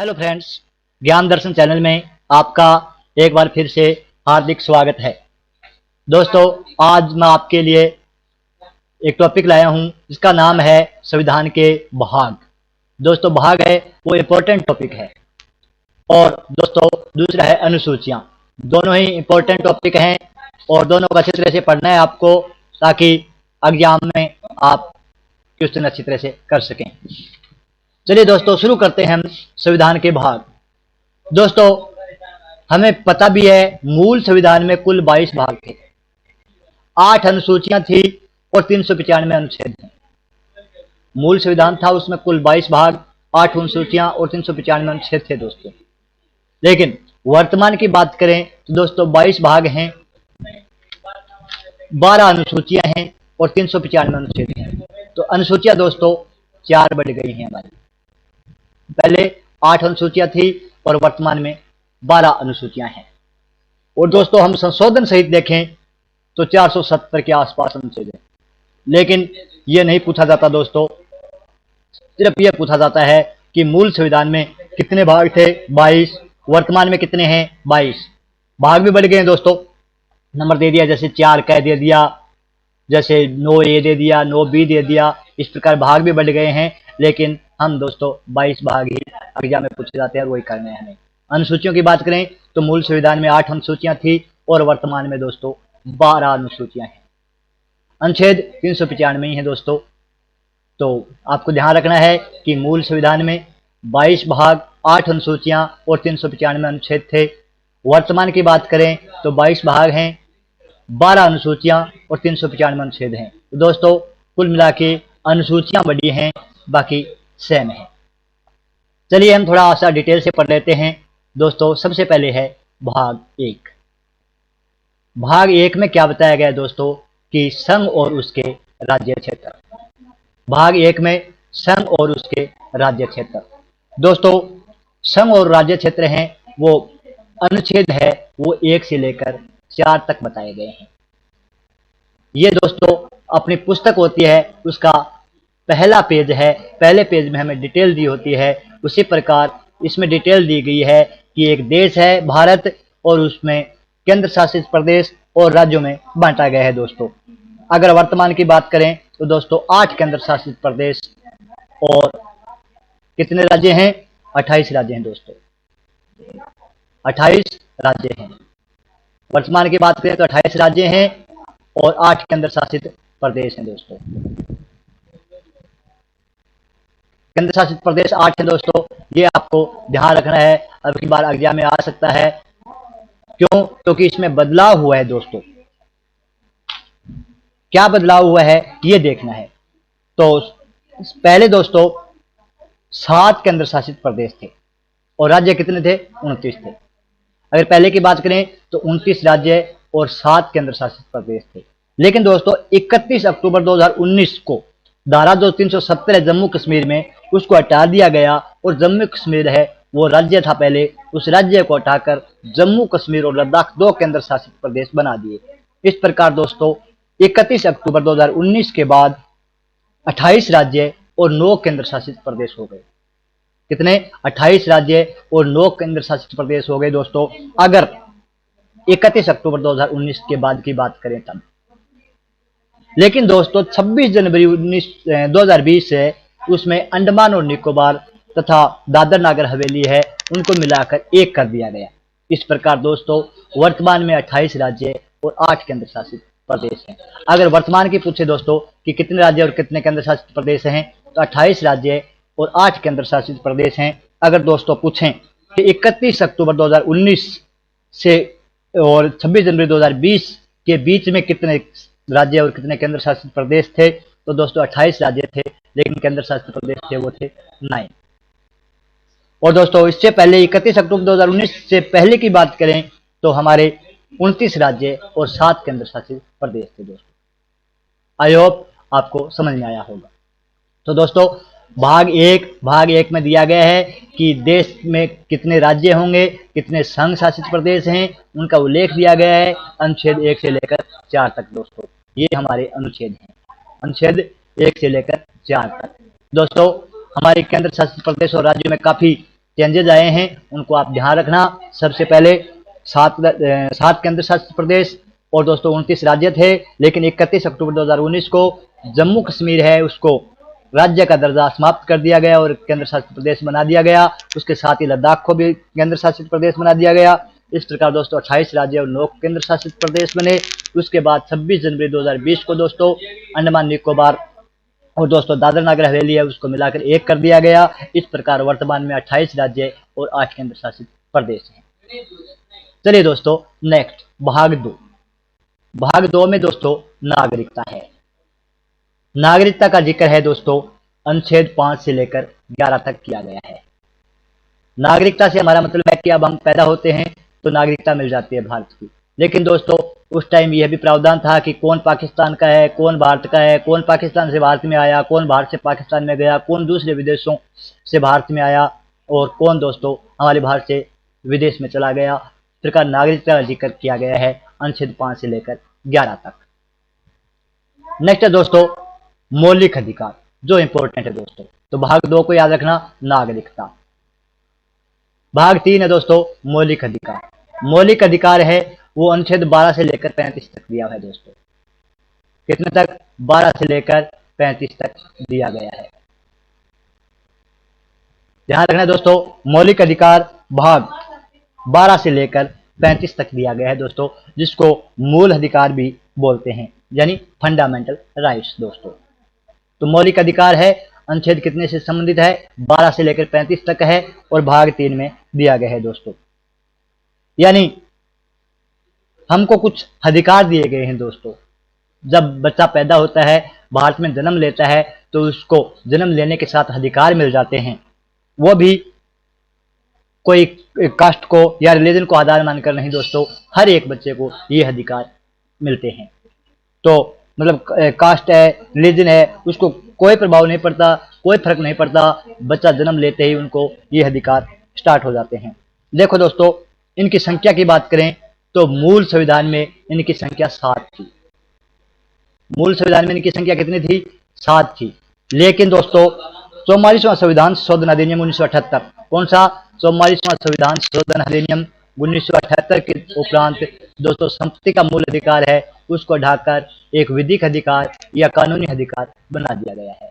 Hello friends, ज्ञान दर्शन channel में आपका एक बार फिर से हार्दिक स्वागत है। दोस्तों, आज मैं आपके लिए एक टॉपिक लाया हूं जिसका नाम है संविधान के भाग। दोस्तों, भाग है वो इम्पोर्टेंट टॉपिक है और दोस्तों दूसरा है अनुसूचियां। दोनों ही इम्पोर्टेंट टॉपिक हैं और दोनों को अच्छी तरह से पढ़ना है आपको, ताकि एग्जाम में आप क्वेश्चन अच्छी तरह से कर सकें। चलिए दोस्तों, शुरू करते हैं हम संविधान के भाग। दोस्तों, हमें पता भी है मूल संविधान में कुल 22 भाग थे, 8 अनुसूचियां थी और 395 अनुच्छेद थे। मूल संविधान था, उसमें कुल 22 भाग, 8 अनुसूचियां और 395 अनुच्छेद थे दोस्तों। लेकिन वर्तमान की बात करें तो दोस्तों 22 भाग हैं, 12 अनुसूचियां हैं और 395 अनुच्छेद हैं। तो अनुसूचियां दोस्तों 4 बढ़ गई हैं हमारी। पहले 8 अनुसूचियां थी और वर्तमान में 12 अनुसूचियां हैं। और दोस्तों हम संशोधन सहित देखें तो 470 के आसपास अनुच्छेद हैं। लेकिन यह नहीं पूछा जाता दोस्तों, सिर्फ यह पूछा जाता है कि मूल संविधान में कितने भाग थे, 22, वर्तमान में कितने हैं, 22। भाग भी बढ़ गए हैं दोस्तों, नंबर दे दिया, जैसे 4 क दे दिया, जैसे 9A दे दिया, 9B दे दिया, इस प्रकार भाग भी बढ़ गए हैं। लेकिन हम दोस्तों 22 भाग ही एग्जाम में पूछे जाते हैं और वही करने हैं हमें। अनुसूचियों की बात करें तो मूल संविधान में 8 अनुसूचियां थी और वर्तमान में दोस्तों 12 अनुसूचियां हैं। अनुच्छेद 395 ही है दोस्तों। तो आपको ध्यान रखना है कि मूल संविधान में 22 भाग, 8 अनुसूचियां और 395 अनुच्छेद थे। वर्तमान की बात करें तो 22 भाग हैं, 12 अनुसूचियां और 395 अनुच्छेद हैं। तो दोस्तों कुल मिला के अनुसूचियां बड़ी हैं, बाकी सेम है। चलिए हम थोड़ा सा डिटेल से पढ़ लेते हैं दोस्तों। सबसे पहले है भाग 1। भाग 1 में क्या बताया गया है दोस्तों कि संघ और उसके राज्य क्षेत्र। भाग 1 में संघ और उसके राज्य क्षेत्र। दोस्तों संघ और राज्य क्षेत्र हैं वो अनुच्छेद है वो 1 से लेकर 4 तक बताए गए हैं। ये दोस्तों अपनी पुस्तक होती है, उसका पहला पेज है, पहले पेज में हमें डिटेल दी होती है। उसी प्रकार इसमें डिटेल दी गई है कि एक देश है भारत और उसमें केंद्र शासित प्रदेश और राज्यों में बांटा गया है दोस्तों। अगर वर्तमान की बात करें तो दोस्तों 8 केंद्र शासित प्रदेश और कितने राज्य हैं, 28 राज्य हैं दोस्तों, 28 राज्य हैं। वर्तमान की बात करें तो 28 राज्य हैं और 8 केंद्र शासित प्रदेश हैं दोस्तों। केंद्र शासित प्रदेश 8 है दोस्तों, ये आपको ध्यान रखना है, अब की बार एग्जाम में आ सकता है। क्यों? क्योंकि इसमें बदलाव हुआ है दोस्तों। क्या बदलाव हुआ है ये देखना है। तो पहले दोस्तों 7 केंद्र शासित प्रदेश थे और राज्य कितने थे, 29 थे। अगर पहले की बात करें तो 29 राज्य और 7 केंद्र शासित प्रदेश थे। लेकिन दोस्तों 31 अक्टूबर 2019 को धारा जो 370 है जम्मू कश्मीर में, उसको हटा दिया गया और जम्मू कश्मीर है वो राज्य था पहले, उस राज्य को हटाकर जम्मू कश्मीर और लद्दाख 2 केंद्र शासित प्रदेश बना दिए। इस प्रकार दोस्तों 31 अक्टूबर 2019 के बाद 28 राज्य और 9 केंद्र शासित प्रदेश हो गए। कितने? 28 राज्य और 9 केंद्र शासित प्रदेश हो गए दोस्तों, अगर 31 अक्टूबर 2019 के बाद की बात करें तब। लेकिन दोस्तों 26 जनवरी 2020 से उसमें अंडमान और निकोबार तथा दादर नागर हवेली है, उनको मिलाकर 1 कर दिया गया। इस प्रकार दोस्तों वर्तमान में 28 राज्य और 8 केंद्र शासित प्रदेश हैं। अगर वर्तमान की पूछे दोस्तों कि कितने राज्य और कितने केंद्र शासित प्रदेश हैं, तो 28 राज्य और 8 केंद्र शासित प्रदेश हैं। अगर दोस्तों पूछें कि 31 अक्टूबर 2019 से और 26 जनवरी 2020 के बीच में कितने राज्य और कितने केंद्र शासित प्रदेश थे, तो दोस्तों 28 राज्य थे, लेकिन केंद्र शासित प्रदेश थे वो थे 9। और दोस्तों इससे पहले 31 अक्टूबर 2019 से पहले की बात करें तो हमारे 29 राज्य और 7 केंद्र शासित प्रदेश थे दोस्तों। आई होप आपको समझ में आया होगा। तो दोस्तों भाग 1 में दिया गया है कि देश में कितने राज्य होंगे, कितने संघ शासित प्रदेश हैं, उनका उल्लेख दिया गया है अनुच्छेद 1 से लेकर 4 तक दोस्तों। ये हमारे अनुच्छेद हैं, अनुच्छेद 1 से लेकर 4 तक। दोस्तों हमारे केंद्र शासित प्रदेश और राज्यों में काफ़ी चेंजेज आए हैं उनको आप ध्यान रखना। सबसे पहले 7 केंद्र शासित प्रदेश और दोस्तों 29 राज्य थे, लेकिन 31 अक्टूबर 2019 को जम्मू कश्मीर है उसको राज्य का दर्जा समाप्त कर दिया गया और केंद्र शासित प्रदेश बना दिया गया। उसके साथ ही लद्दाख को भी केंद्र शासित प्रदेश बना दिया गया। इस प्रकार दोस्तों 28 राज्य और 9 केंद्र शासित प्रदेश बने। उसके बाद 26 जनवरी 2020 को दोस्तों अंडमान निकोबार और दोस्तों दादरा नगर हवेली है उसको मिलाकर एक कर दिया गया। इस प्रकार वर्तमान में 28 राज्य और 8 केंद्र शासित प्रदेश हैं। चलिए दोस्तों नेक्स्ट भाग 2। भाग 2 में दोस्तों नागरिकता है। नागरिकता का जिक्र है दोस्तों अनुच्छेद 5 से लेकर 11 तक किया गया है। नागरिकता से हमारा मतलब है कि अब हम पैदा होते हैं तो नागरिकता मिल जाती है भारत की, लेकिन दोस्तों उस टाइम यह भी प्रावधान था कि कौन पाकिस्तान का है, कौन भारत का है, कौन पाकिस्तान से भारत में आया, कौन भारत से पाकिस्तान में गया, कौन दूसरे विदेशों से भारत में आया और कौन दोस्तों हमारे भारत से विदेश में चला गया। इस प्रकार नागरिकता का जिक्र किया गया है अनुच्छेद 5 से लेकर 11 तक। नेक्स्ट है दोस्तों मौलिक अधिकार, जो इंपॉर्टेंट है दोस्तों। तो भाग 2 को याद रखना नागरिकता। भाग 3 है दोस्तों मौलिक अधिकार। मौलिक अधिकार है वो अनुच्छेद 12 से लेकर 35 तक दिया है दोस्तों। कितने तक? 12 से लेकर 35 तक दिया गया है। ध्यान रखना दोस्तों मौलिक अधिकार भाग 12 से लेकर 35 तक दिया गया है दोस्तों, जिसको मूल अधिकार भी बोलते हैं, यानी फंडामेंटल राइट्स दोस्तों। तो मौलिक अधिकार है अनुच्छेद कितने से संबंधित है? 12 से लेकर 35 तक है और भाग 3 में दिया गया है दोस्तों। यानी हमको कुछ अधिकार दिए गए हैं दोस्तों। जब बच्चा पैदा होता है, भारत में जन्म लेता है, तो उसको जन्म लेने के साथ अधिकार मिल जाते हैं। वो भी कोई कास्ट को या रिलीजन को आधार मानकर नहीं दोस्तों, हर एक बच्चे को ये अधिकार मिलते हैं। तो मतलब कास्ट है, रिलीजन है, उसको कोई प्रभाव नहीं पड़ता, कोई फर्क नहीं पड़ता। बच्चा जन्म लेते ही उनको ये अधिकार स्टार्ट हो जाते हैं। देखो दोस्तों इनकी संख्या की बात करें तो मूल संविधान में इनकी संख्या 7 थी। मूल संविधान में इनकी संख्या कितनी थी? 7 थी। लेकिन दोस्तों 44वां संविधान शोधन अधिनियम 1978, कौन सा? 44वां संविधान शोधन अधिनियम 1978 के उपरांत दोस्तों संपत्ति का मूल अधिकार है उसको हटाकर एक विधिक अधिकार या कानूनी अधिकार बना दिया गया है।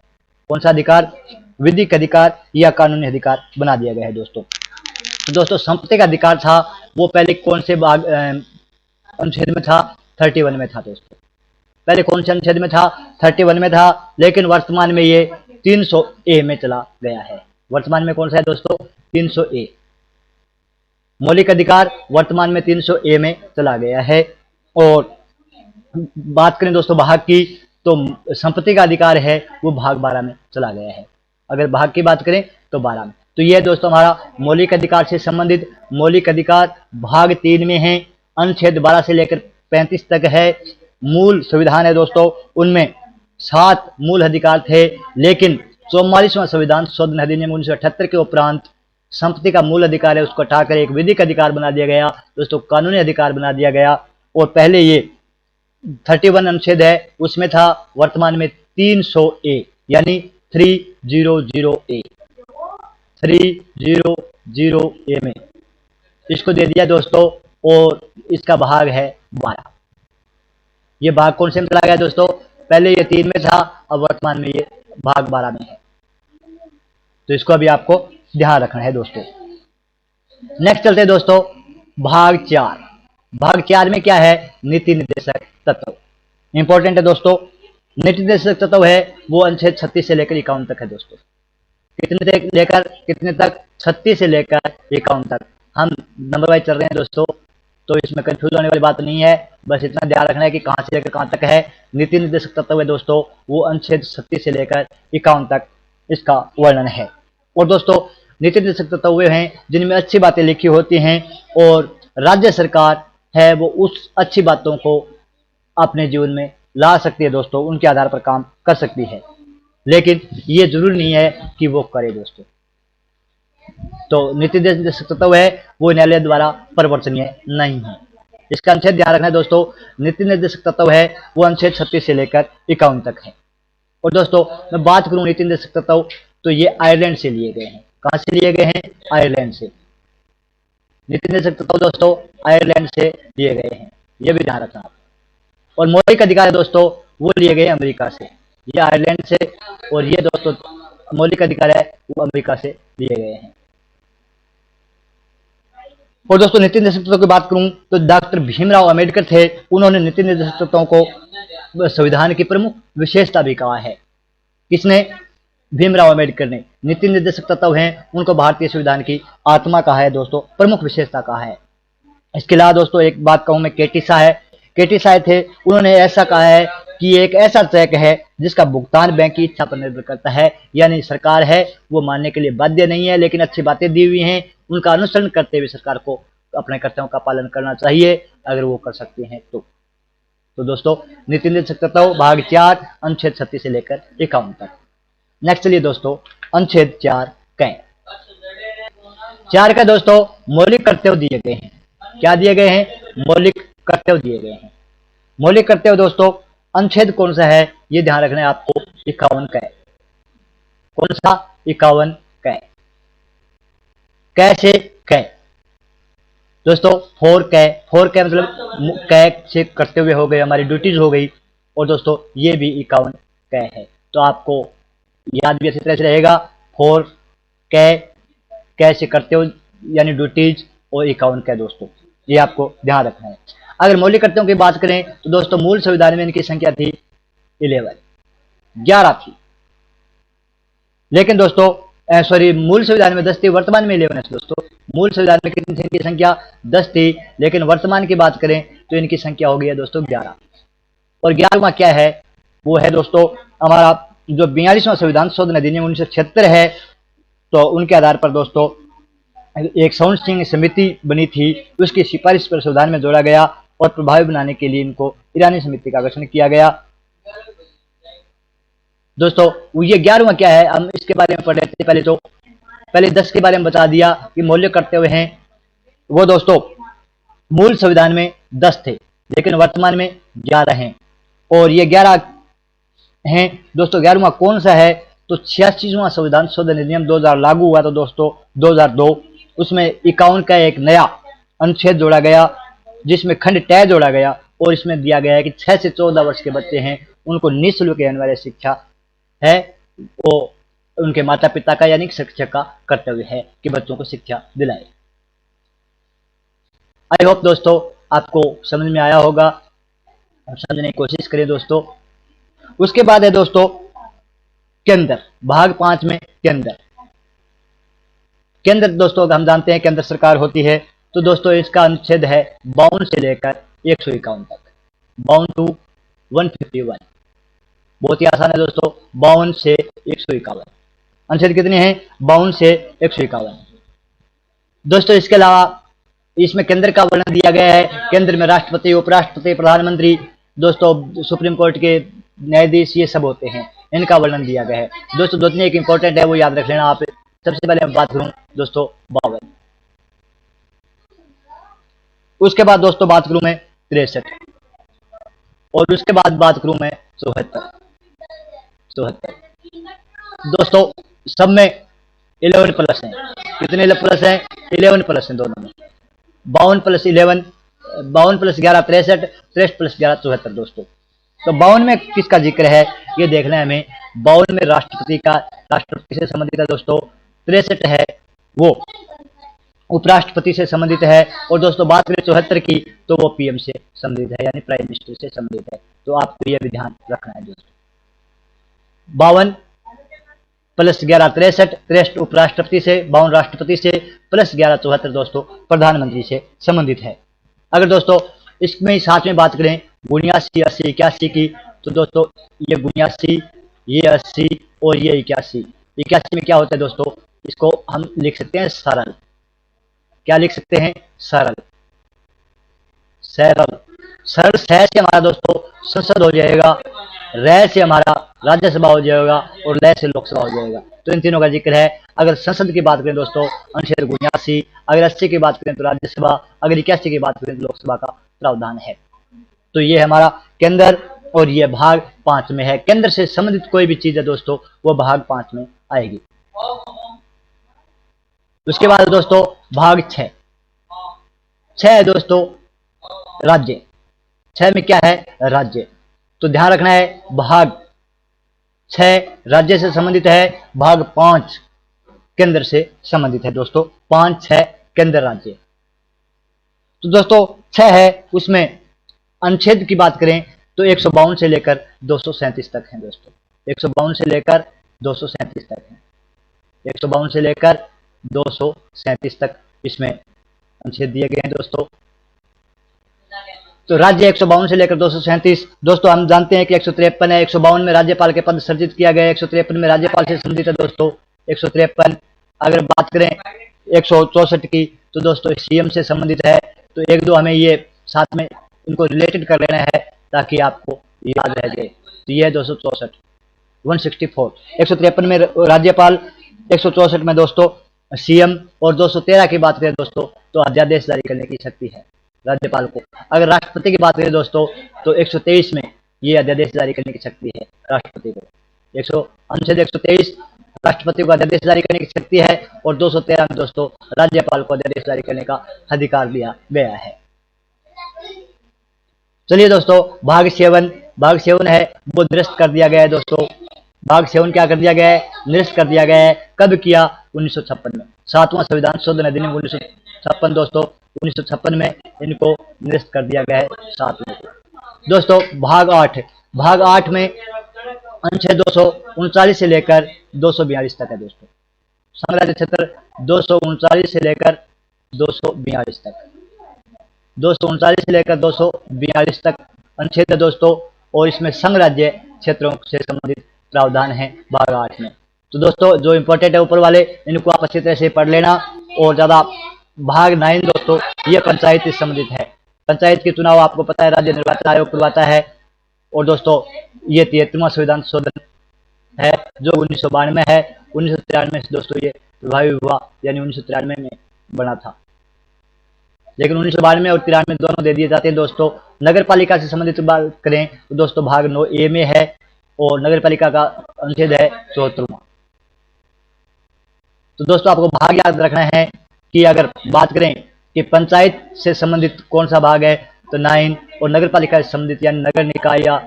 कौन सा अधिकार? विधिक अधिकार या कानूनी अधिकार बना दिया गया है दोस्तों। तो दोस्तों संपत्ति का अधिकार था वो पहले कौन से भाग अनुच्छेद में था? 31 में था दोस्तों। पहले कौन से अनुच्छेद में था? 31 में था, लेकिन वर्तमान में ये 300A में चला गया है। वर्तमान में कौन सा है दोस्तों? 300A। मौलिक अधिकार वर्तमान में 300A में चला गया है। और बात करें दोस्तों भाग की, तो संपत्ति का अधिकार है वो भाग 12 में चला गया है। अगर भाग की बात करें तो 12 में। तो यह दोस्तों हमारा मौलिक अधिकार से संबंधित मौलिक अधिकार भाग 3 में है। अनुच्छेद 12 से लेकर 35 तक है। मूल संविधान है दोस्तों, उनमें 7 मूल अधिकार थे, लेकिन 44वां संविधान शोधन अधिनियम 1978 के उपरांत संपत्ति का मूल अधिकार है उसको हटाकर एक विधिक अधिकार बना दिया गया दोस्तों, कानूनी अधिकार बना दिया गया। और पहले ये 31 अनुच्छेद है उसमें था, वर्तमान में 300A यानी 300A 300A में इसको दे दिया दोस्तों। और इसका भाग है 12। ये भाग कौन से में चला गया दोस्तों? पहले ये 3 में था, अब वर्तमान में ये भाग 12 में है। तो इसको अभी आपको ध्यान रखना है दोस्तों। नेक्स्ट चलते हैं दोस्तों भाग 4। भाग 4 में क्या है? नीति निर्देशक तत्व। इंपॉर्टेंट है दोस्तों। नीति निर्देशक तत्व है वो अनुच्छेद 36 से लेकर 51 तक है दोस्तों। कितने तक लेकर कितने तक? 36 से लेकर 51 तक। हम नंबर वाइज चल रहे हैं दोस्तों, तो इसमें कंफ्यूज होने वाली बात नहीं है। बस इतना ध्यान रखना है कि कहां से लेकर कहां तक है। नीति निर्देशक तत्व है दोस्तों वो अनुच्छेद 36 से लेकर 51 तक इसका वर्णन है। और दोस्तों नीति निर्देशक तत्व वे हैं जिनमें अच्छी बातें लिखी होती हैं और राज्य सरकार है वो उस अच्छी बातों को अपने जीवन में ला सकती है दोस्तों, उनके आधार पर काम कर सकती है। लेकिन ये जरूरी नहीं है कि वो करे दोस्तों। तो नीति निर्देशक तत्व है वो न्यायालय द्वारा परिवर्तनीय नहीं है। इसका अनुच्छेद ध्यान रखना है दोस्तों। नीति निर्देशक तत्व है वो अनुच्छेद 36 से लेकर 51 तक है। और दोस्तों मैं बात करूं नीति निर्देशक तत्व, तो ये आयरलैंड से लिए गए हैं। कहां से लिए गए हैं? आयरलैंड से। नीति निर्देशक तत्व दोस्तों आयरलैंड से लिए गए हैं, ये भी ध्यान रखना आप। और मौलिक अधिकार दोस्तों वो लिए गए अमेरिका से, ये आयरलैंड से, और ये दोस्तों मौलिक अधिकार है वो अमेरिका से लिए गए हैं। और दोस्तों नीति निर्देशक तत्वों की बात करूं तो डॉक्टर भीमराव अंबेडकर थे, उन्होंने नीति निर्देशक तत्वों को संविधान की प्रमुख विशेषता भी कहा है। किसने? भीमराव अंबेडकर ने। नीति निर्देशक तत्व हैं उनको भारतीय संविधान की आत्मा कहा है दोस्तों, प्रमुख विशेषता कहा है। इसके अलावा दोस्तों एक बात कहूं मैं, केटी शाह है, केटी शाह थे, उन्होंने ऐसा कहा है कि एक ऐसा चेक है जिसका भुगतान बैंक की इच्छा पर निर्भर करता है, यानी सरकार है वो मानने के लिए बाध्य नहीं है, लेकिन अच्छी बातें दी हुई हैं, उनका अनुसरण करते हुए सरकार को अपने कर्तव्यों का पालन करना चाहिए, अगर वो कर सकते हैं तो दोस्तों नीति निर्देशक तत्व भाग 4 अनुच्छेद 36 से लेकर 51 तक। नेक्स्ट चलिए दोस्तों अनुच्छेद 4 क। 4 का दोस्तों मौलिक कर्तव्य दिए गए हैं। क्या दिए गए हैं? मौलिक कर्तव्य दिए गए हैं। मौलिक कर्तव्य दोस्तों अनुच्छेद कौन सा है ये ध्यान रखना है आपको, 51 का। कौन सा? 51 का। कैसे? कै दोस्तों 4 कै, 4 कै मतलब कै से कर्तव्य हो गए, हमारी ड्यूटीज हो गई, और दोस्तों ये भी 51 कै है, तो आपको याद भी अच्छी तरह से रहेगा। 4 कै, कै से कर्तव्य यानी ड्यूटीज, और 51 कै दोस्तों, ये आपको ध्यान रखना है। अगर मौलिक कर्तव्यों की बात करें तो दोस्तों मूल संविधान में इनकी संख्या थी 11 थी, लेकिन दोस्तों सॉरी मूल संविधान में 10 थी, वर्तमान में 11 है दोस्तों। मूल संविधान में कितनी थी इनकी संख्या? 10 थी, लेकिन वर्तमान की बात करें तो इनकी संख्या हो गई है दोस्तों 11। और 11वां क्या है? वो है दोस्तों हमारा जो 42वां संविधान संशोधन अधिनियम 1976 है, तो उनके आधार पर दोस्तों एक साउंड समिति बनी थी, उसकी सिफारिश पर संविधान में जोड़ा गया, और प्रभावी बनाने के लिए इनको ईरानी समिति का गठन किया गया। दोस्तों ये 11वां क्या है, हम इसके बारे में पढ़ रहे थे पहले, तो पहले 10 के बारे में बता दिया कि मौलिक कर्तव्य हैं वो दोस्तों मूल संविधान में 10 थे, लेकिन वर्तमान में 11 हैं, और ये 11 हैं दोस्तों। 11वां कौन सा है? तो 86वां संविधान संशोधन अधिनियम 2000 लागू हुआ तो दोस्तों 2002, उसमें 51 का एक नया अनुच्छेद जोड़ा गया, जिसमें खंड टय जोड़ा गया, और इसमें दिया गया है कि 6 से 14 वर्ष के बच्चे हैं उनको निःशुल्क अनिवार्य शिक्षा है, वो उनके माता पिता का यानी शिक्षक का कर्तव्य है कि बच्चों को शिक्षा दिलाए। आई होप दोस्तों आपको समझ में आया होगा, समझने की कोशिश करें दोस्तों। उसके बाद है दोस्तों केंद्र, भाग 5 में केंद्र। केंद्र दोस्तों हम जानते हैं केंद्र सरकार होती है, तो दोस्तों इसका अनुच्छेद है 52 से लेकर 151 तक, 52 to 151। बहुत ही आसान है दोस्तों, 52 से 151 अनुच्छेद कितने हैं? 52 से 151 दोस्तों। इसके अलावा इसमें केंद्र का वर्णन दिया गया है, केंद्र में राष्ट्रपति, उपराष्ट्रपति, प्रधानमंत्री, दोस्तों सुप्रीम कोर्ट के न्यायाधीश, ये सब होते हैं, इनका वर्णन दिया गया है दोस्तों। दो तीन एक इंपॉर्टेंट है वो याद रख लेना आप। सबसे पहले मैं बात करूं दोस्तों 52, उसके बाद दोस्तों बात करूं मैं 63, और उसके बाद बात करूं मैं 74। दोस्तों सब में 11 प्लस हैं। कितने प्लस हैं? 11 प्लस हैं दोनों में। 52 प्लस 11, 52 प्लस 11 63, 63 प्लस 11 74 दोस्तों। तो 52 में किसका जिक्र है ये देखना है हमें। 52 में राष्ट्रपति से संबंधित है दोस्तों। 63 है वो उपराष्ट्रपति से संबंधित है, और दोस्तों बात करें 74 की तो वो पीएम से संबंधित है, यानी प्राइम मिनिस्टर से संबंधित है। तो आपको यह भी ध्यान रखना है दोस्तों। 52 प्लस 11 63, 63 उपराष्ट्रपति से, 52 राष्ट्रपति से, प्लस 11 74 दोस्तों प्रधानमंत्री से संबंधित है। अगर दोस्तों इसमें साथ में बात करें 79 80 81 की, तो दोस्तों ये 79, ये 80 और ये 81। 81 में क्या होता है दोस्तों, इसको हम लिख सकते हैं सरल। क्या लिख सकते हैं? सरल। सरल सरल सह से हमारा दोस्तों संसद हो जाएगा, रह से हमारा राज्यसभा हो जाएगा, और लय से लोकसभा हो जाएगा। तो इन तीनों का जिक्र है। अगर संसद की बात करें दोस्तों अनुच्छेद 79, अगर 80 की बात करें तो राज्यसभा, अगर 81 की बात करें तो लोकसभा का प्रावधान है। तो ये हमारा केंद्र, और ये भाग 5 में है। केंद्र से संबंधित कोई भी चीज है दोस्तों वो भाग 5 में आएगी। उसके बाद दोस्तों भाग 6। 6 है दोस्तों राज्य। 6 में क्या है? राज्य। तो ध्यान रखना है, भाग 6 राज्य से संबंधित है, भाग 5 केंद्र से संबंधित है दोस्तों। 5 6 केंद्र राज्य। तो दोस्तों 6 है, उसमें अनुच्छेद की बात करें तो 152 से लेकर 237 तक है दोस्तों। 152 से लेकर 237 तक है। 152 से लेकर 237 तक इसमें अनुच्छेद दिए गए हैं दोस्तों। तो राज्य 152 से लेकर 237। दोस्तों हम जानते हैं कि 153 है। 152 में राज्यपाल के पद सृजित किया गया है। 153 में राज्यपाल से संबंधित है दोस्तों 153। अगर बात करें 164 की तो दोस्तों सीएम से संबंधित है। तो एक दो हमें ये साथ में इनको रिलेटेड कर लेना है ताकि आपको याद रह जाए। तो ये है 264 164। 153 में राज्यपाल, 164 में दोस्तों सीएम, और 213 की बात करें दोस्तों तो अध्यादेश जारी करने की शक्ति है राज्यपाल को। अगर राष्ट्रपति की बात करें दोस्तों तो 123 में ये अध्यादेश जारी करने की शक्ति है राष्ट्रपति को। अनुच्छेद 123 राष्ट्रपति को अध्यादेश जारी करने की शक्ति है, और 213 में दोस्तों राज्यपाल को अध्यादेश जारी करने का अधिकार दिया गया है। चलिए दोस्तों भाग 7। भाग 7 है वो निरस्त कर दिया गया है दोस्तों। भाग 7 क्या कर दिया गया है? निरस्त कर दिया गया है। कब किया? 1956 में। 7वां संविधान शोधन अधिनियम 1956 दोस्तों, 1956 में इनको निरस्त कर दिया गया है 7 में। दोस्तों भाग 8। भाग 8 में अनुच्छेद 239 से लेकर 242 तक है दोस्तों। संघ राज्य क्षेत्र 239 से लेकर 242 तक, 239 से लेकर 242 तक अनुच्छेद है दोस्तों, और इसमें संघ राज्य क्षेत्रों से संबंधित प्रावधान है भाग 8 में। तो दोस्तों जो इंपॉर्टेंट है ऊपर वाले इनको आप अच्छी तरह से पढ़ लेना। और ज़्यादा भाग 9 दोस्तों ये पंचायत से संबंधित है। पंचायत के चुनाव आपको पता है राज्य निर्वाचन आयोग करवाता है। और दोस्तों ये 73वां संविधान शोधन है जो 1992 में है। 1993 से दोस्तों ये प्रभावी हुआ, यानी 1993 में बना था, लेकिन 1992 और 93 दोनों दे दिए जाते हैं दोस्तों। नगर पालिका से संबंधित बात करें तो दोस्तों भाग 9A में है, और नगर पालिका का अनुच्छेद है 74वां। तो दोस्तों आपको भाग याद रखना है कि अगर बात करें कि पंचायत से संबंधित कौन सा भाग है तो 9, और नगर पालिका से संबंधित यानी नगर निकाय या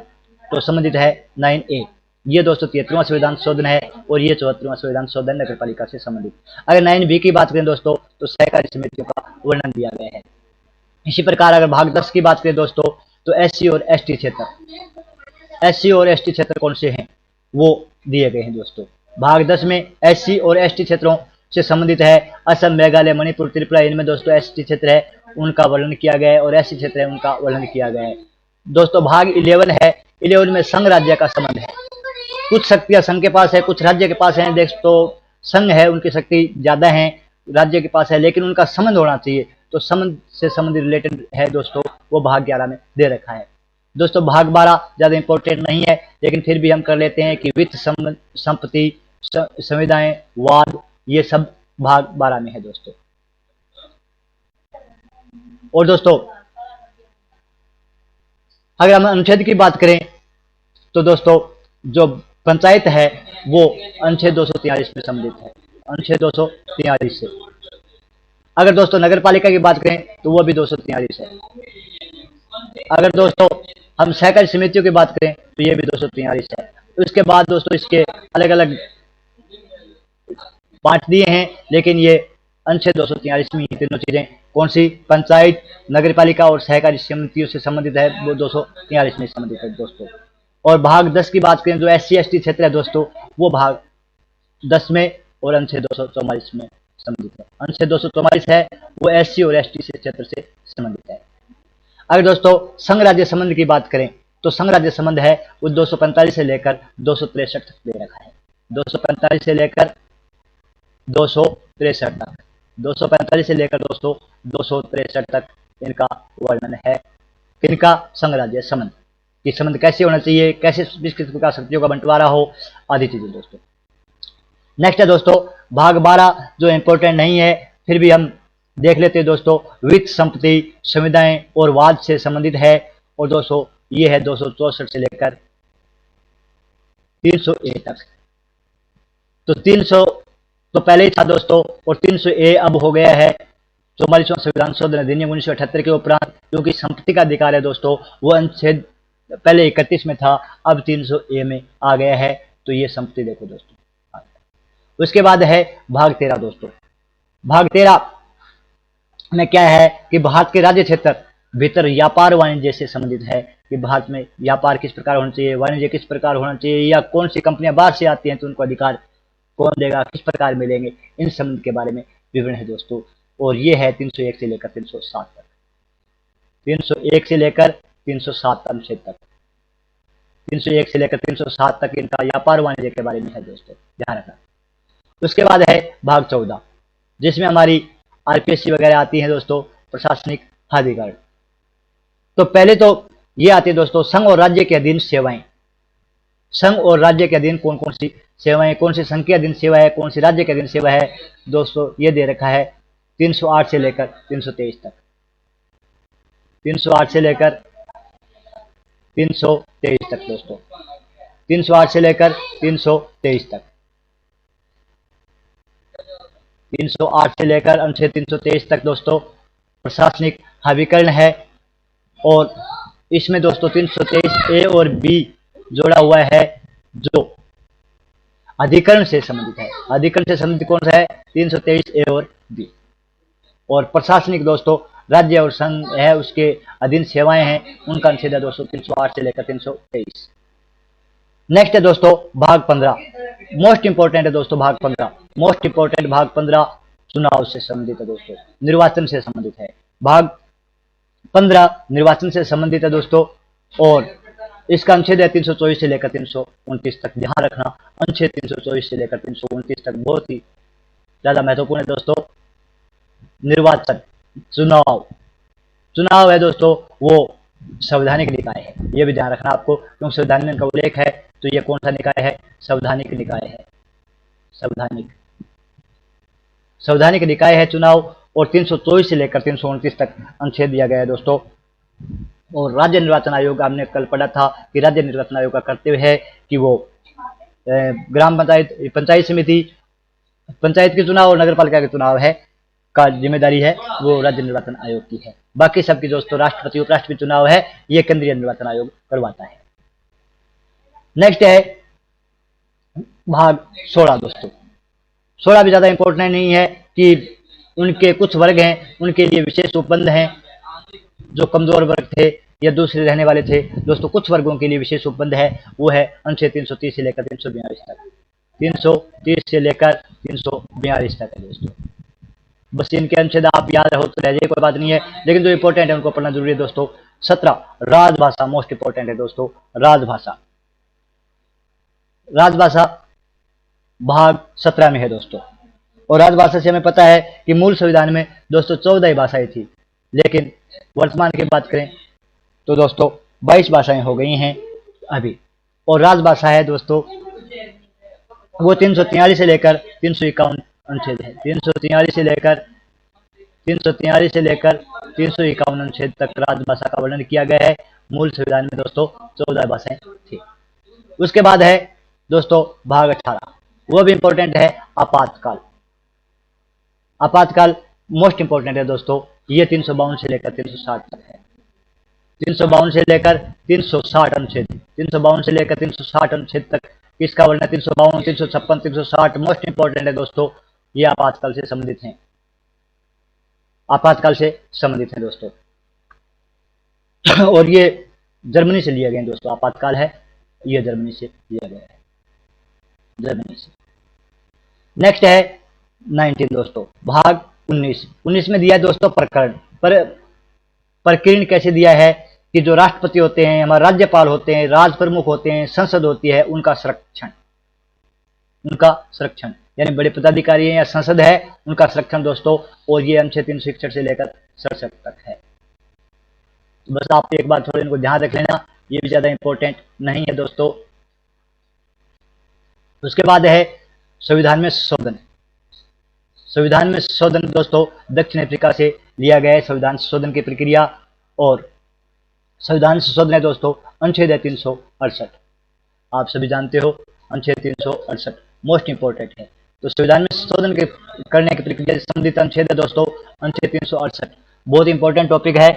तो संबंधित है 9A। ये दोस्तों 73वां संविधान शोधन है, और ये 74वां संविधान शोधन नगर पालिका से संबंधित। अगर 9B की बात करें दोस्तों तो सहकारी समितियों का वर्णन दिया गया है। इसी प्रकार अगर भाग 10 की बात करें दोस्तों तो SC और ST क्षेत्र, SC और ST क्षेत्र कौन से हैं वो दिए गए हैं दोस्तों। भाग 10 में SC और ST क्षेत्रों से संबंधित है। असम, मेघालय, मणिपुर, त्रिपुरा, इनमें दोस्तों ST क्षेत्र है उनका वर्णन किया गया है, और SC क्षेत्र है उनका वर्णन किया गया है दोस्तों। भाग 11 है। 11 में संघ राज्य का संबंध है। कुछ शक्तियां संघ के पास है, कुछ राज्य के पास है। दोस्तों संघ है उनकी शक्ति ज्यादा है, राज्य के पास है, लेकिन उनका संबंध होना चाहिए। तो संबंध से संबंधित रिलेटेड है दोस्तों, वो भाग 11 में दे रखा है दोस्तों। भाग 12 ज्यादा इंपॉर्टेंट नहीं है, लेकिन फिर भी हम कर लेते हैं कि वित्त, संपत्ति, संविदाएं, वाद, ये सब भाग 12 में है दोस्तों। और दोस्तों अगर हम अनुच्छेद की बात करें तो दोस्तों जो पंचायत है वो अनुच्छेद 243 में सम्मिलित है, अनुच्छेद 243 से। अगर दोस्तों नगर पालिका की बात करें तो वो भी 243 है। अगर दोस्तों हम सहकारी समितियों की बात करें तो ये भी 243 है। उसके बाद दोस्तों इसके अलग अलग बांट दिए हैं, लेकिन ये अनुच्छेद 243 में ये तीनों चीजें कौन सी? पंचायत, नगर पालिका और सहकारी समितियों से संबंधित है, वो 243 में संबंधित है दोस्तों। और भाग 10 की बात करें जो SC ST क्षेत्र है दोस्तों, वो भाग 10 में और अनुच्छेद 244 में संबंधित है। अनुच्छेद 244 है वो SC और ST क्षेत्र से संबंधित है। अगर दोस्तों संघ राज्य संबंध की बात करें तो संघ राज्य संबंध है वो 245 से लेकर 263 तक दे रखा है। 245 से लेकर 263 तक, 245 से लेकर दोस्तों 263 तक इनका वर्णन है। इनका संघ राज्य संबंध कि संबंध कैसे होना चाहिए, कैसे किस प्रकार शक्तियों का बंटवारा हो, आदि चीजें दोस्तों। नेक्स्ट है दोस्तों भाग 12 जो इंपॉर्टेंट नहीं है, फिर भी हम देख लेते हैं दोस्तों। वित्त, संपत्ति, संविदाएं और वाद से संबंधित है। और दोस्तों ये है 264 से लेकर 301 तक। तो 300 तो पहले ही था दोस्तों, और 300A अब हो गया है 44वां संविधान शोधन अधिनियम 1978 के उपरांत, क्योंकि संपत्ति का अधिकार है दोस्तों, वो अनुच्छेद पहले 31 में था, अब 300A में आ गया है। तो ये संपत्ति देखो दोस्तों। उसके बाद है भाग 13 दोस्तों। भाग 13 में क्या है कि भारत के राज्य क्षेत्र भीतर व्यापार वाणिज्य से संबंधित है, कि भारत में व्यापार किस प्रकार होना चाहिए, वाणिज्य किस प्रकार होना चाहिए, या कौन सी कंपनियां बाहर से आती हैं तो उनको अधिकार कौन देगा, किस प्रकार मिलेंगे, इन संबंध के बारे में विवरण है दोस्तों। और ये है 301 से लेकर 307 तक, 301 से लेकर 307 अनुच्छेद तक, 301 से लेकर 307 तक इनका व्यापार वाणिज्य के बारे में है दोस्तों, ध्यान रखना। उसके बाद है भाग 14, जिसमें हमारी आरपीएससी वगैरह आती है दोस्तों, प्रशासनिक अधिकार। तो पहले तो ये आती है दोस्तों, संघ और राज्य के अधीन सेवाएं। संघ और राज्य के अधीन कौन कौन सी सेवाएं, कौन सी संघ के अधीन सेवा है, कौन सी राज्य के अधीन सेवा है दोस्तों, ये दे रखा है 308 से लेकर 323 तक, 308 से लेकर 323 तक दोस्तों, 308 से लेकर 323 तक, 308 से लेकर अनुच्छेद 323 तक दोस्तों प्रशासनिक अभिकरण है। और इसमें दोस्तों 323A और B जोड़ा हुआ है, जो अधिकरण से संबंधित है। अधिकरण से संबंधित कौन सा है, 323A और B। और प्रशासनिक दोस्तों राज्य और संघ है, उसके अधीन सेवाएं हैं, उनका अनुच्छेद है दोस्तों 308 से लेकर 323। नेक्स्ट है दोस्तों भाग 15, मोस्ट इंपोर्टेंट है दोस्तों भाग 15। मोस्ट इंपोर्टेंट भाग 15 चुनाव से संबंधित है दोस्तों, निर्वाचन से संबंधित है। भाग 15 निर्वाचन से संबंधित है दोस्तों, और इसका अनुच्छेद है 324 से लेकर 329 तक। ध्यान रखना, अनुच्छेद 324 से लेकर 329 तक बहुत ही ज्यादा महत्वपूर्ण है दोस्तों। निर्वाचन, चुनाव, चुनाव है दोस्तों वो संवैधानिक निकाय है, ये भी ध्यान रखना आपको, क्योंकि संविधान में इनका उल्लेख है। तो ये कौन सा निकाय है, संवैधानिक निकाय है, संवैधानिक निकाय है चुनाव। और 324 से लेकर 329 तक अनुच्छेद दिया गया है दोस्तों। और राज्य निर्वाचन आयोग, हमने कल पढ़ा था कि राज्य निर्वाचन आयोग का कर्तव्य है कि वो ग्राम पंचायत, पंचायत समिति, पंचायत के चुनाव और नगर पालिका के चुनाव है का जिम्मेदारी है वो राज्य निर्वाचन आयोग की है। बाकी सबकी दोस्तों राष्ट्रपति उपराष्ट्रपति चुनाव है, ये केंद्रीय निर्वाचन आयोग करवाता है। नेक्स्ट है भाग 16 दोस्तों। 16 भी ज्यादा इंपॉर्टेंट नहीं है, कि उनके कुछ वर्ग हैं, उनके लिए विशेष उपबंध हैं, जो कमजोर वर्ग थे या दूसरे रहने वाले थे दोस्तों, कुछ वर्गों के लिए विशेष उपबंध है, वो है अनुच्छेद 330 से लेकर 342 तक, 330 से लेकर 342 तक है दोस्तों। बस इनके अनुच्छेद आप याद रहो तो रह जाए, कोई बात नहीं है, लेकिन जो इंपॉर्टेंट है उनको पढ़ना जरूरी है दोस्तों। 17 राजभाषा, मोस्ट इंपॉर्टेंट है दोस्तों, राजभाषा। राजभाषा भाग 17 में है दोस्तों। और राजभाषा से हमें पता है कि मूल संविधान में दोस्तों 14 भाषाएं थी, लेकिन वर्तमान की बात करें तो दोस्तों 22 भाषाएं हो गई हैं अभी। और राजभाषा है दोस्तों वो 343 से लेकर 351 अनुच्छेद है, 343 से लेकर 351 अनुच्छेद तक राजभाषा का वर्णन किया गया है। मूल संविधान में दोस्तों 14 भाषाएं थी। उसके बाद है दोस्तों भाग 18, वो भी इंपॉर्टेंट है, आपातकाल। आपातकाल मोस्ट इंपॉर्टेंट है दोस्तों, ये 352 से लेकर 360 तक है, 352 से लेकर 360 अनुच्छेद, 352 से लेकर 360 अनुच्छेद तक किसका वर्णन, 352, 356, 360 मोस्ट इंपॉर्टेंट है दोस्तों, ये आपातकाल से संबंधित हैं, आपातकाल से संबंधित है दोस्तों। और ये जर्मनी से लिया गया दोस्तों, आपातकाल है ये जर्मनी से लिया गया है, जर्मनी से। नेक्स्ट है 19 दोस्तों, भाग 19 में दिया है दोस्तों प्रकरण, प्रकीर्ण कैसे दिया है कि जो राष्ट्रपति होते हैं, हमारे राज्यपाल होते हैं, राज प्रमुख होते हैं, संसद होती है, उनका संरक्षण यानी बड़े पदाधिकारी हैं या संसद है उनका संरक्षण दोस्तों। और ये अनुच्छेद 361 से लेकर 67 तक है। तो बस आप एक बार थोड़ा इनको ध्यान रख लेना, ये भी ज्यादा इंपॉर्टेंट नहीं है दोस्तों। उसके बाद है संविधान में संशोधन। संविधान में संशोधन दोस्तों दक्षिण अफ्रीका से लिया गया है संविधान संशोधन की प्रक्रिया। और संविधान संशोधन है दोस्तों अनुच्छेद 368, आप सभी जानते हो अनुच्छेद 368 मोस्ट इंपॉर्टेंट है। तो संविधान में संशोधन करने की प्रक्रिया से संबंधित अनुच्छेद है दोस्तों अनुच्छेद 368। बहुत इंपॉर्टेंट टॉपिक है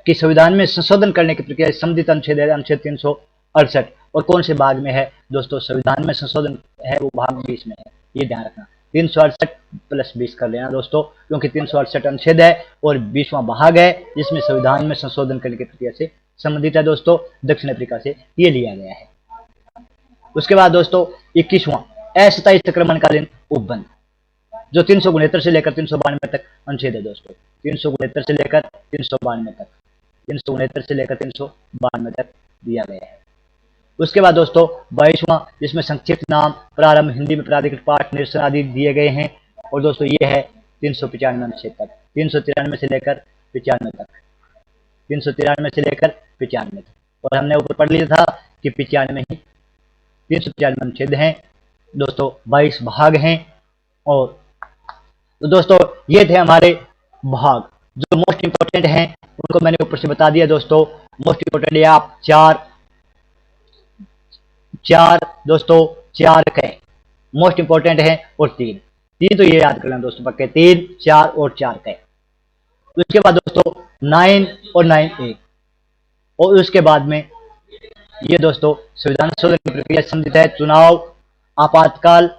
कि संविधान में संशोधन करने की प्रक्रिया से संबंधित अनुच्छेद है अनुच्छेद 368 और कौन से भाग में है दोस्तों। संविधान में संशोधन है वो भाग 20 में है, ये ध्यान रखना। 368 प्लस 20 कर लेना दोस्तों, क्योंकि 368 अनुच्छेद है और 20वां भाग है जिसमें संविधान में संशोधन करने की प्रक्रिया से संबंधित है दोस्तों। दक्षिण अफ्रीका से ये लिया गया है। उसके बाद दोस्तों 21वां अस्थायी संक्रमणकालीन उपबंध, जो 369 से लेकर 392 तक अनुच्छेद है दोस्तों। 369 से लेकर 392 तक, 369 से लेकर 392 तक दिया गया है। उसके बाद दोस्तों 22वां, जिसमें संक्षिप्त नाम, प्रारंभ, हिंदी में प्राधिकृत पाठ, निरसन आदि दिए गए हैं। और दोस्तों ये है 395 अनुच्छेद तक, 393 से लेकर 95 तक, 393 से लेकर 95 तक। और हमने ऊपर पढ़ लिया था कि 95 ही 395 अनुच्छेद हैं दोस्तों, 22 भाग हैं। और तो दोस्तों ये थे हमारे भाग जो मोस्ट इंपॉर्टेंट हैं, उनको मैंने ऊपर से बता दिया दोस्तों। मोस्ट इंपॉर्टेंट ये आप चार दोस्तों, चार कहें मोस्ट इंपॉर्टेंट है, और तीन तो ये याद करना दोस्तों पक्के, 3, 4 और 4 कहें। उसके बाद दोस्तों 9 और 9A, और उसके बाद में ये दोस्तों संविधान संशोधन की प्रक्रिया से संबंधित है। चुनाव, आपातकाल,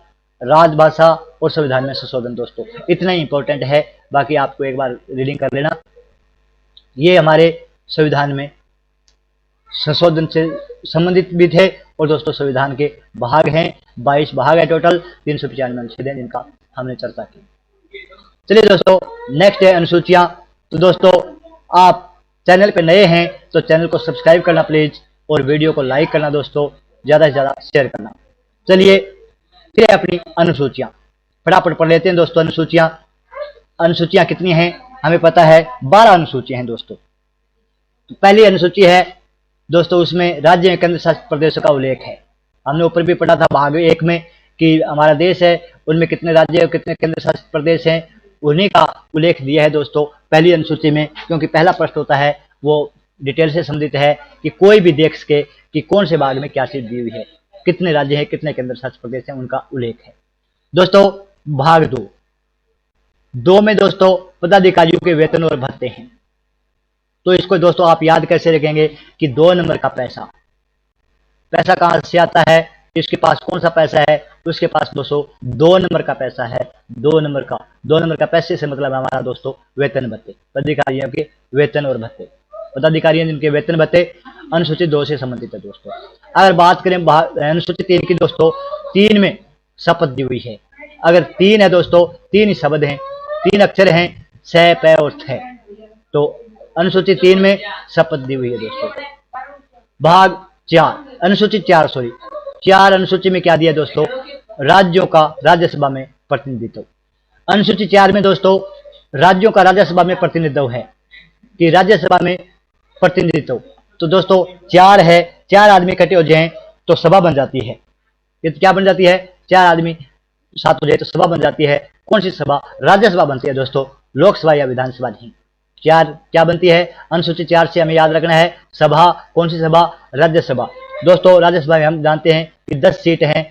राजभाषा और संविधान में संशोधन दोस्तों, इतना ही इंपॉर्टेंट है। बाकी आपको एक बार रीडिंग कर लेना। ये हमारे संविधान में संशोधन से संबंधित भी थे। और दोस्तों संविधान के भाग हैं, 22 भाग है टोटल, 395 अनुच्छेद हैं जिनका हमने चर्चा की। चलिए दोस्तों नेक्स्ट है अनुसूचियां। तो दोस्तों आप चैनल पे नए हैं तो चैनल को सब्सक्राइब करना प्लीज, और वीडियो को लाइक करना दोस्तों, ज़्यादा से ज़्यादा शेयर करना। चलिए फिर अपनी अनुसूचियां फटाफट पढ़ लेते हैं दोस्तों। अनुसूचियां कितनी हैं हमें पता है, 12 अनुसूचियां हैं दोस्तों। तो पहली अनुसूची है दोस्तों, उसमें राज्य एवं केंद्र शासित प्रदेशों का उल्लेख है। हमने ऊपर भी पढ़ा था भाग 1 में कि हमारा देश है, उनमें कितने राज्य और कितने केंद्र शासित प्रदेश हैं, उन्हीं का उल्लेख दिया है दोस्तों पहली अनुसूची में। क्योंकि पहला प्रश्न होता है वो डिटेल से संबंधित है कि कोई भी देश के कि कौन से भाग में क्या चीज दी हुई है, कितने राज्य हैं, कितने केंद्र शासित प्रदेश हैं, उनका उल्लेख है दोस्तों। भाग 2 में दोस्तों पदाधिकारियों के वेतन और भत्ते हैं। तो इसको दोस्तों आप याद कैसे रखेंगे कि 2 नंबर का पैसा कहां से आता है, इसके पास कौन सा पैसा है, तो उसके पास दोस्तों 2 नंबर का पैसा है। 2 नंबर का पैसे से मतलब हमारा दोस्तों वेतन भत्ते, पदाधिकारियों के वेतन और भत्ते, पदाधिकारी जिनके वेतन भत्ते अनुसूची 2 से संबंधित है दोस्तों। अगर बात करें अनुसूची 3 की दोस्तों, 3 में शपथ दी हुई है। अगर 3 है दोस्तों, 3 ही शब्द हैं, 3 अक्षर हैं, स, प और थ। तो अनुसूची 3 में शपथ दी हुई है दोस्तों। भाग 4 अनुसूची 4 अनुसूची में क्या दिया दोस्तों, राज्यों का राज्यसभा में प्रतिनिधित्व। अनुसूची 4 में दोस्तों राज्यों का राज्यसभा में प्रतिनिधित्व है कि राज्यसभा में प्रतिनिधित्व। तो दोस्तों 4 है, 4 आदमी इकट्ठे हो जाएं तो सभा बन जाती है। ये क्या बन जाती है, 4 आदमी साथ हो जाए तो सभा बन जाती है। कौन सी सभा, राज्यसभा बनती है दोस्तों, लोकसभा या विधानसभा नहीं। 4 क्या बनती है, अनुसूची 4 से हमें याद रखना है सभा, कौन सी सभा, राज्यसभा। दोस्तों राज्यसभा में हम जानते हैं कि 10 सीट हैं,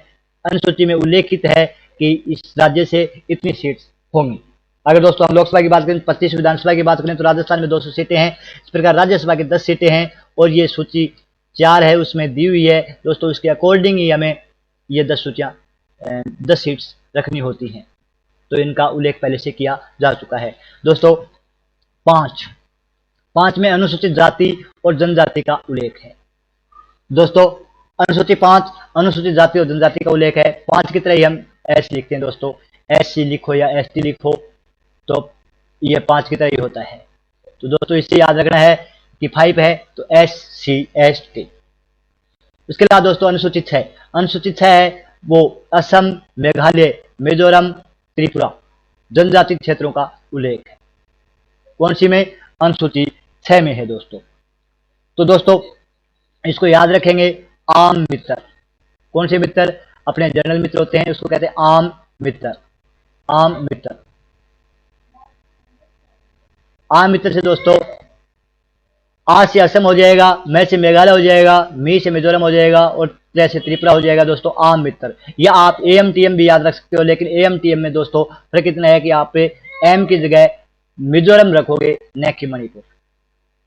अनुसूची में उल्लेखित है कि इस राज्य से इतनी सीट होंगी। अगर दोस्तों हम लोकसभा की बात करें, 25 विधानसभा की बात करें तो राजस्थान में 200 सीटें हैं। इस प्रकार राज्यसभा की 10 सीटें हैं, और ये सूची 4 है उसमें दी हुई है दोस्तों। इसके अकॉर्डिंग ही हमें ये 10 सीट्स रखनी होती हैं। तो इनका उल्लेख पहले से किया जा चुका है दोस्तों। 5 में अनुसूचित जाति और जनजाति का उल्लेख है दोस्तों। अनुसूची 5 अनुसूचित जाति और जनजाति का उल्लेख है। 5 की तरह ही हम एस लिखते हैं दोस्तों, SC लिखो या ST लिखो तो ये 5 की तरह ही होता है। तो दोस्तों इससे याद रखना है कि 5 है तो SC ST। उसके बाद दोस्तों अनुसूचित है वो असम, मेघालय, मिजोरम, त्रिपुरा जनजाति क्षेत्रों का उल्लेख है। कौन सी में, अनुसूची 6 में है दोस्तों। तो दोस्तों इसको याद रखेंगे, आम मित्र। कौन से मित्र, अपने जनरल मित्र होते हैं उसको कहते हैं आम मित्र। आम मित्र से दोस्तों आ से असम हो जाएगा, मैं से मेघालय हो जाएगा, मी से मिजोरम हो जाएगा, और जैसे त्रिपुरा हो जाएगा दोस्तों आम मित्र, या आप AMTM भी याद रख सकते हो, लेकिन AMTM में दोस्तों फर्क इतना है कि आप पे एम की जगह मिजोरम रखोगे, न कि मणिपुर।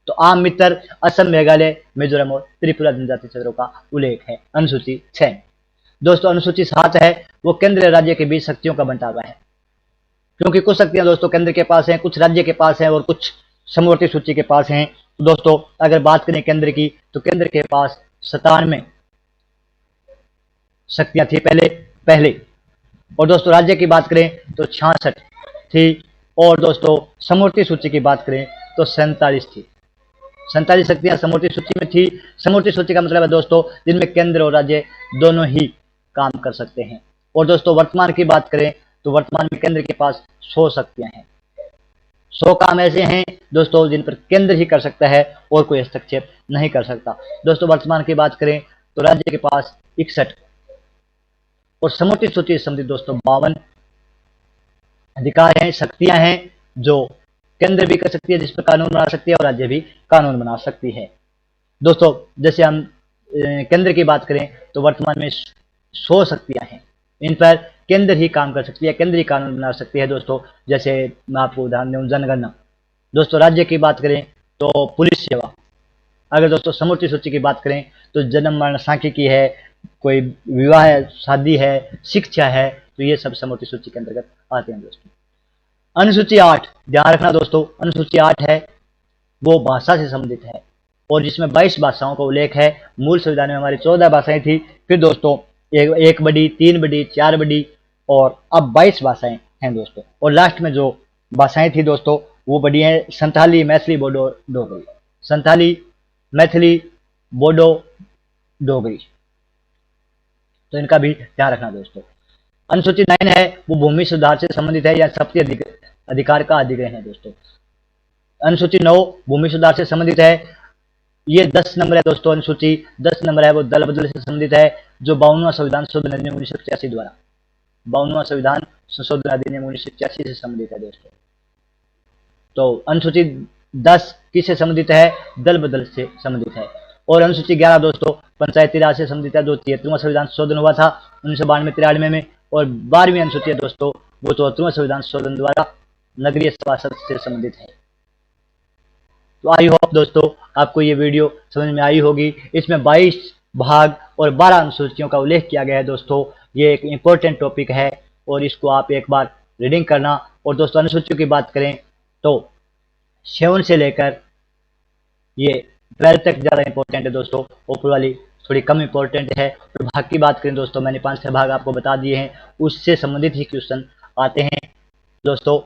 तो आम मित्र असम, मेघालय, मिजोरम और त्रिपुरा जनजाति क्षेत्रों का उल्लेख है अनुसूची 6। दोस्तों अनुसूची 7 है वो केंद्र राज्य के बीच शक्तियों का बंटवारा है, क्योंकि कुछ शक्तियां दोस्तों केंद्र के पास हैं, कुछ राज्य के पास हैं और कुछ समवर्ती सूची के पास हैं। तो दोस्तों अगर बात करें केंद्र की, तो केंद्र के पास 97 शक्तियां थी पहले। और दोस्तों राज्य की बात करें तो 66 थी, और दोस्तों समवर्ती सूची की बात करें तो 47 थी। 47 शक्तियां समवर्ती सूची में थी। समवर्ती सूची का मतलब है दोस्तों जिनमें केंद्र और राज्य दोनों ही काम कर सकते हैं। और दोस्तों वर्तमान की बात करें तो वर्तमान में केंद्र के पास 100 शक्तियां हैं। 100 काम ऐसे हैं दोस्तों जिन पर केंद्र ही कर सकता है और कोई हस्तक्षेप नहीं कर सकता। दोस्तों वर्तमान की बात करें तो राज्य के पास 61 और समवर्ती सूची से संबंधित दोस्तों 52 अधिकार हैं, शक्तियां हैं जो केंद्र भी कर सकती है, जिस पर कानून बना सकती है, और राज्य भी कानून बना सकती है। दोस्तों जैसे हम केंद्र की बात करें तो वर्तमान में 100 शक्तियां हैं, इन पर केंद्र ही काम कर सकती है, केंद्र ही कानून बना सकती है दोस्तों। जैसे मैं आपको उदाहरण दूं जनगणना। दोस्तों राज्य की बात करें तो पुलिस सेवा। अगर दोस्तों समवर्ती सूची की बात करें तो जन्म मरण सांख्यिकी है, कोई विवाह है, शादी है, शिक्षा है, तो ये सब समवर्ती सूची के अंतर्गत आते हैं दोस्तों। अनुसूची 8 ध्यान रखना दोस्तों, अनुसूची 8 है वो भाषा से संबंधित है, और जिसमें 22 भाषाओं का उल्लेख है। मूल संविधान में हमारी 14 भाषाएं थी, फिर दोस्तों एक बढ़ी, 3 बढ़ी, 4 बढ़ी, और अब 22 भाषाएं हैं दोस्तों। और लास्ट में जो भाषाएं थी दोस्तों वो बढ़ी हैं संथाली, मैथिली, बोडो, डोगरी। संथाली, मैथिली, बोडो, डोगरी, तो इनका भी ध्यान रखना दोस्तों। अनुसूची 9 है वो भूमि सुधार से संबंधित है, या शक्ति अधिकार का अधिग्रहण है दोस्तों। अनुसूची 9 भूमि सुधार से संबंधित है। ये 10 नंबर है दोस्तों। अनुसूची 10 नंबर है वो दल बदल से संबंधित है, जो 52वां संविधान संशोधन अधिनियम 1985 द्वारा 52वां संविधान संशोधन अधिनियम 1985 से संबंधित है दोस्तों। तो अनुसूची 10 किससे संबंधित है? दल बदल से संबंधित है। और अनुसूची 11 दोस्तों पंचायती राज से संबंधित है, जो 73वां संविधान संशोधन हुआ था 1992-93 में। और 12वीं अनुसूची दोस्तों वो 74वां संविधान संशोधन द्वारा नगरीय सभासद से संबंधित है। तो आई होप दोस्तों आपको ये वीडियो समझ में आई होगी। इसमें 22 भाग और 12 अनुसूचियों का उल्लेख किया गया है दोस्तों। ये एक इम्पोर्टेंट टॉपिक है और इसको आप एक बार रीडिंग करना। और दोस्तों अनुसूचियों की बात करें तो 7 से लेकर ये 12 तक ज़्यादा इंपॉर्टेंट है दोस्तों, ऊपर वाली थोड़ी कम इंपॉर्टेंट है। और भाग की बात करें दोस्तों मैंने 5-6 भाग आपको बता दिए हैं, उससे संबंधित ही क्वेश्चन आते हैं दोस्तों।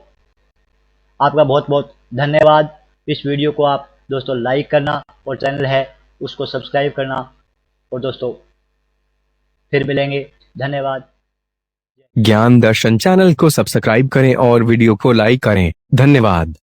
आपका बहुत बहुत धन्यवाद। इस वीडियो को आप दोस्तों लाइक करना और चैनल है उसको सब्सक्राइब करना। और दोस्तों फिर मिलेंगे, धन्यवाद। ज्ञान दर्शन चैनल को सब्सक्राइब करें और वीडियो को लाइक करें। धन्यवाद।